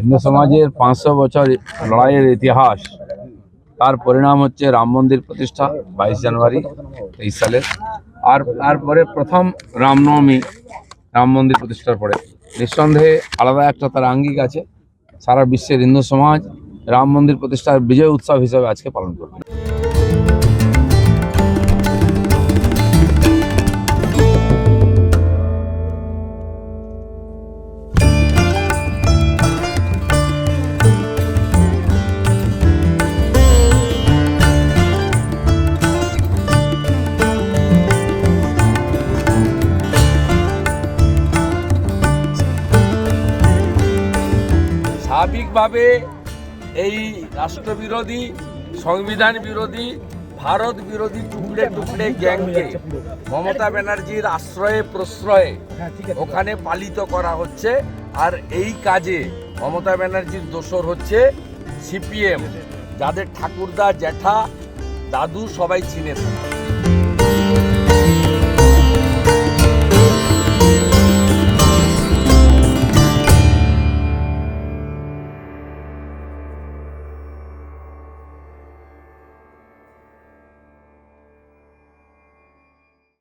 হিন্দু সমাজের 500 বছর লড়াইয়ের ইতিহাস, তার পরিণাম হচ্ছে রাম মন্দির প্রতিষ্ঠা 22 জানুয়ারি 23 সালে। আর তারপরে প্রথম রামনবমী, রাম মন্দির প্রতিষ্ঠার পরে নিঃসন্দেহে আলাদা একটা তার আঙ্গিক আছে। সারা বিশ্বের হিন্দু সমাজ রাম মন্দির প্রতিষ্ঠার বিজয় উৎসব হিসেবে আজকে পালন করবে। স্বাভাবিকভাবে এই রাষ্ট্রবিরোধী, সংবিধান বিরোধী, ভারত বিরোধী টুকরে টুকরে গ্যাংকে মমতা ব্যানার্জির আশ্রয়ে প্রশ্রয়ে ওখানে পালিত করা হচ্ছে। আর এই কাজে মমতা ব্যানার্জির দোসর হচ্ছে সিপিএম, যাদের ঠাকুরদা, জ্যাঠা, দাদু সবাই চিনে থাকে।